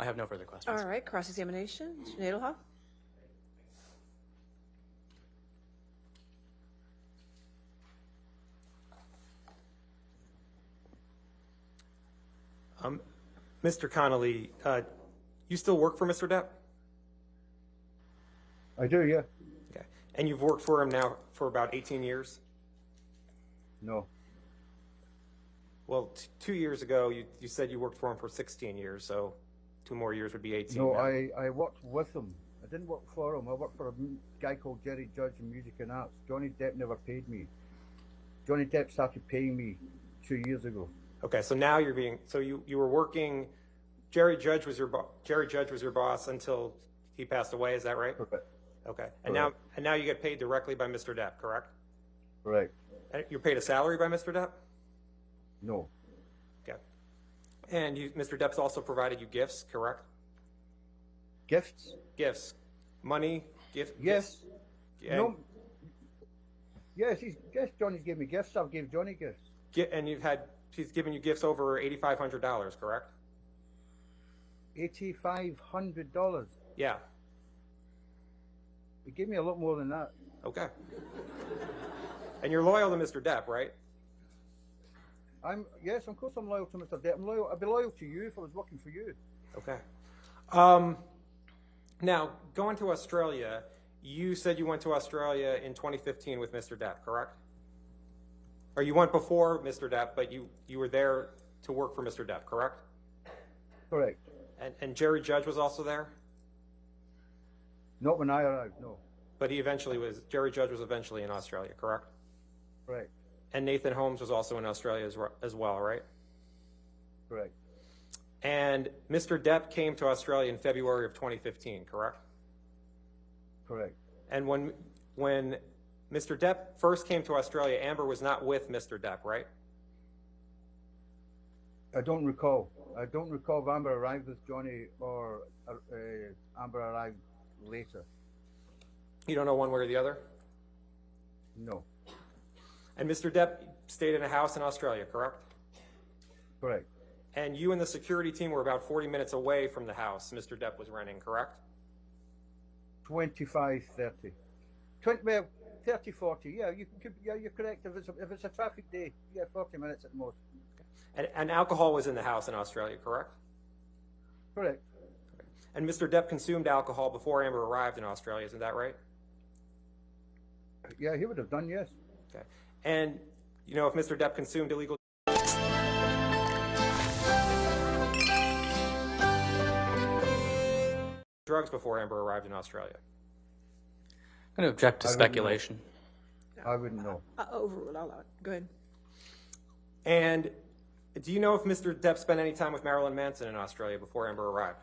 I have no further questions. All right, cross-examination, Mr. Nadelhoff. Mr. Connolly, you still work for Mr. Depp? I do, yeah. Okay. And you've worked for him now for about 18 years? No. Well, 2 years ago, you said you worked for him for 16 years, so 2 more years would be 18. No, now. I worked with him. I didn't work for him. I worked for a guy called Jerry Judge in Music and Arts. Johnny Depp never paid me. Johnny Depp started paying me 2 years ago. Okay, so now you're being, so you were working, Jerry Judge was your boss until he passed away, is that right? Correct. Okay, and now you get paid directly by Mr. Depp, correct? Correct. And you're paid a salary by Mr. Depp? No. Okay. And Mr. Depp's also provided you gifts, correct? Gifts? Gifts. Money, Yes. gifts. And, No. Yes, Johnny's gave me gifts. I've gave Johnny gifts. and he's given you gifts over $8,500, correct? $8,500. Yeah. He gave me a lot more than that. Okay. And you're loyal to Mr. Depp, right? Yes, of course I'm loyal to Mr. Depp. I'd be loyal to you if I was working for you. Okay. Now, going to Australia, you said you went to Australia in 2015 with Mr. Depp, correct? Or you went before Mr. Depp, but you were there to work for Mr. Depp, correct? Correct. And Jerry Judge was also there? Not when I arrived, no. But Jerry Judge was eventually in Australia, correct? Correct. And Nathan Holmes was also in Australia as well, right? Correct. And Mr. Depp came to Australia in February of 2015, correct? Correct. And when Mr. Depp first came to Australia, Amber was not with Mr. Depp, right? I don't recall. I don't recall if Amber arrived with Johnny or Amber arrived later. You don't know one way or the other? No. And Mr. Depp stayed in a house in Australia, correct? Correct. And you and the security team were about 40 minutes away from the house Mr. Depp was renting, correct? 25, 30. 30, 40. Yeah, you're correct. If it's a traffic day, yeah, 40 minutes at most. And alcohol was in the house in Australia, correct? Correct. And Mr. Depp consumed alcohol before Amber arrived in Australia, isn't that right? Yeah, he would have done, yes. Okay. And, you know, if Mr. Depp consumed illegal drugs before Amber arrived in Australia. I'm going to object to speculation. I wouldn't know. Overruled. I'll allow it. Go ahead. And do you know if Mr. Depp spent any time with Marilyn Manson in Australia before Amber arrived?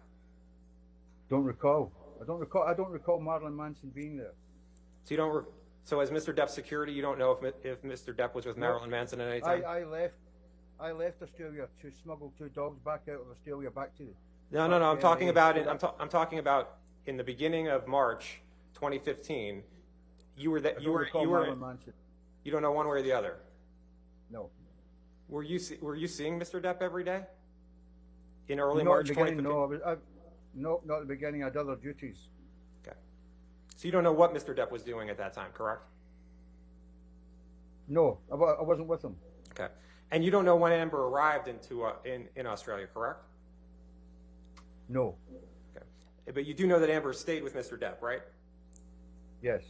Don't recall. I don't recall Marilyn Manson being there. So you don't. So as Mr. Depp's security, you don't know if Mr. Depp was with Marilyn Manson at any time. I left Australia to smuggle 2 dogs back out of Australia back to. No. I'm talking about it. I'm talking about in the beginning of March 2015. You were that. You were. Manson. You don't know one way or the other. No. Were you seeing Mr. Depp every day? In early Not March at the beginning, 2015. No, not at the beginning. I had other duties. Okay. So you don't know what Mr. Depp was doing at that time, correct? No, I wasn't with him. Okay. And you don't know when Amber arrived in Australia, correct? No. Okay. But you do know that Amber stayed with Mr. Depp, right? Yes.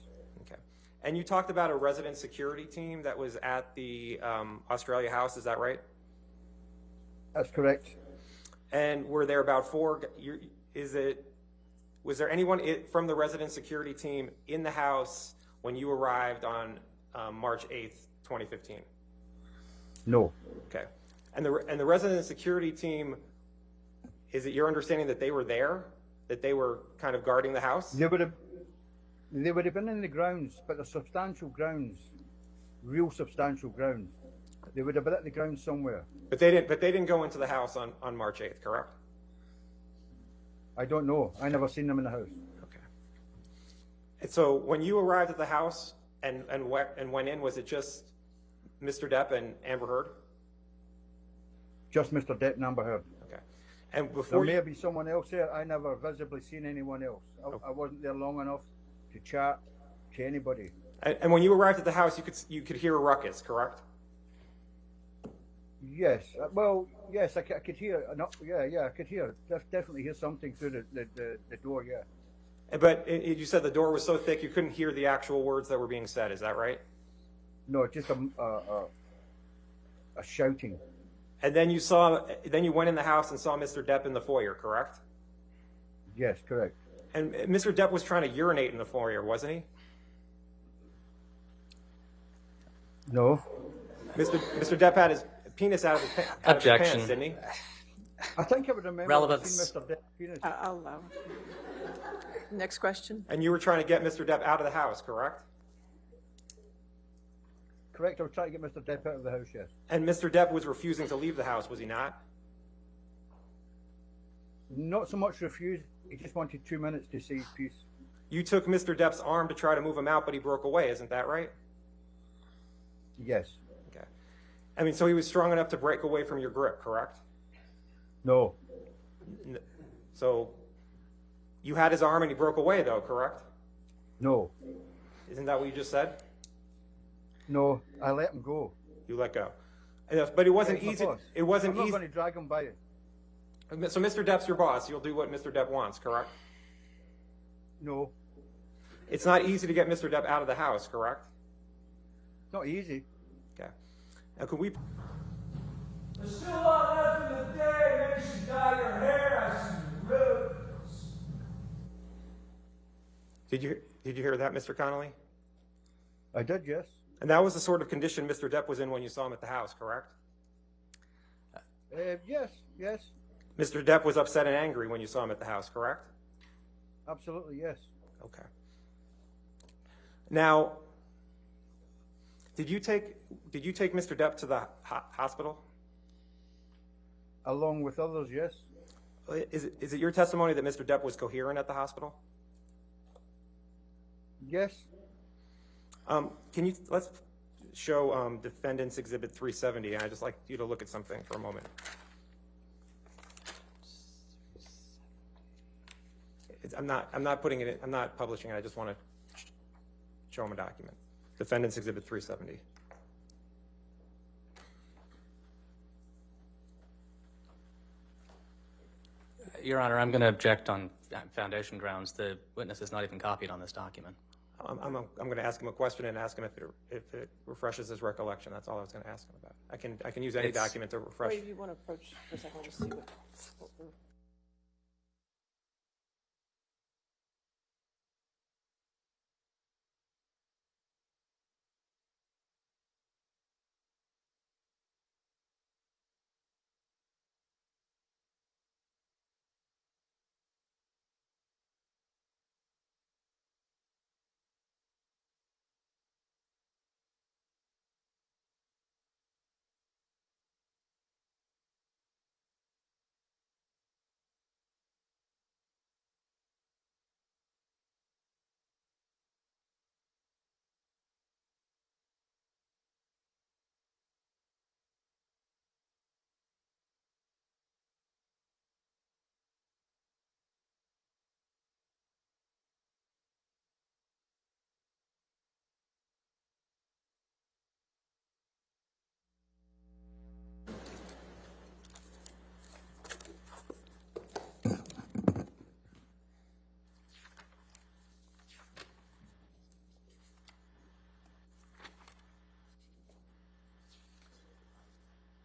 Okay. And you talked about a resident security team that was at the Australia house, is that right? That's correct. And were there about 4? Was there anyone from the resident security team in the house when you arrived on March 8th, 2015? No. Okay. And the resident security team, is it your understanding that they were there, that they were kind of guarding the house? They would have been in the grounds, but the substantial grounds, real substantial grounds. They would have been at the grounds somewhere. But they didn't go into the house on March 8th, correct? I don't know. I never seen them in the house. Okay. And so when you arrived at the house and went in, was it just Mr. Depp and Amber Heard? Just Mr. Depp and Amber Heard. Okay. And There before may you, have been someone else there. I never visibly seen anyone else. I wasn't there long enough to chat to anybody. and when you arrived at the house, you could hear a ruckus, correct? Yes. Well, yes, I could hear. No, yeah, I could hear. Definitely hear something through the door. Yeah. But you said the door was so thick you couldn't hear the actual words that were being said. Is that right? No, just a shouting. And then you went in the house and saw Mr. Depp in the foyer, correct? Yes, correct. And Mr. Depp was trying to urinate in the foyer, wasn't he? No. Mr. Depp had his penis out of his Objection. pants, didn't he? I think I would remember Relevance. seeing Mr. Depp's penis. I'll allow it. Next question. And you were trying to get Mr. Depp out of the house, correct? Correct. I was trying to get Mr. Depp out of the house. Yes. And Mr. Depp was refusing to leave the house, was he not? Not so much refused. He just wanted 2 minutes to say his piece. You took Mr. Depp's arm to try to move him out, but he broke away, isn't that right? Yes. Okay. I mean, so he was strong enough to break away from your grip, correct? No. So you had his arm and he broke away, though, correct? No. Isn't that what you just said? No. I let him go. You let go. But it wasn't Yes, of easy. course. It wasn't I'm not easy. going to drag him by it. So Mr. Depp's your boss. You'll do what Mr. Depp wants, correct? No. It's not easy to get Mr. Depp out of the house, correct? It's not easy. Okay. Now, could we? There's still a lot left in the day. Makes you dye your hair. I see rose. Did you hear that, Mr. Connolly? I did, yes. And that was the sort of condition Mr. Depp was in when you saw him at the house, correct? Yes, yes. Mr. Depp was upset and angry when you saw him at the house, correct? Absolutely, yes. Okay. Now, did you take Mr. Depp to the hospital? Along with others, yes. Is it your testimony that Mr. Depp was coherent at the hospital? Yes. Let's show Defendant's Exhibit 370, and I'd just like you to look at something for a moment. I'm not putting it in, I'm not publishing it, I just want to show him a document. Defendant's Exhibit 370. Your Honor, I'm going to object on foundation grounds. The witness is not even copied on this document. I'm going to ask him a question and ask him if it refreshes his recollection. That's all I was going to ask him about. I can use any document to refresh. Wait, if you want to approach for a second, just see what we're...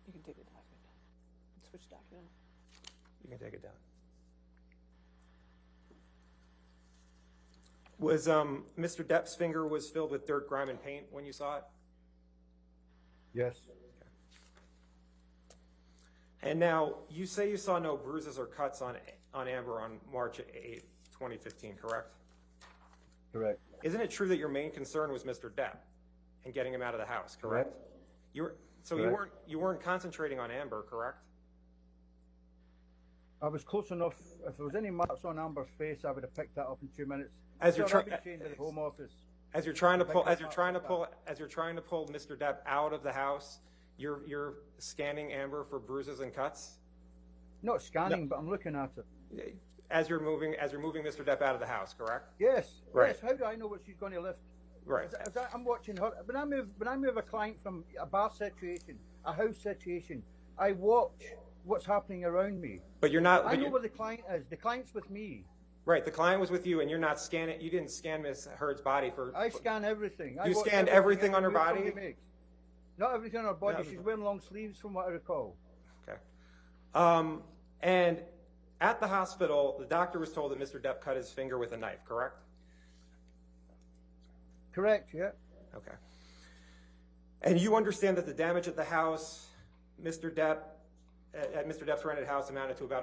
You can take the document. Switch document. You can take it down. Was Mr. Depp's finger was filled with dirt, grime, and paint when you saw it? Yes. And now, you say you saw no bruises or cuts on Amber on March 8th, 2015, correct? Correct. Isn't it true that your main concern was Mr. Depp and getting him out of the house, correct? Correct. You weren't concentrating on Amber, correct? I was close enough. If there was any marks on Amber's face, I would have picked that up in 2 minutes. As you're I've been chained to the Home Office. As you're trying to pull Mr. Depp out of the house, you're scanning Amber for bruises and cuts? Not scanning, but I'm looking at it. As you're moving Mr. Depp out of the house, correct? Yes. Right. Yes. How do I know what she's going to lift? Right. I'm watching her. When I move a client from a bar situation, a house situation, I watch what's happening around me. But you're not. I know where the client is. The client's with me. Right. The client was with you, and you're not scanning. You didn't scan Miss Heard's body for. I scan everything. You scanned everything on her body? Not everything on her body. No. She's wearing long sleeves, from what I recall. Okay. And at the hospital, the doctor was told that Mr. Depp cut his finger with a knife, correct? Correct. Yeah. Okay. And you understand that the damage at the house, at Mr. Depp's rented house, amounted to about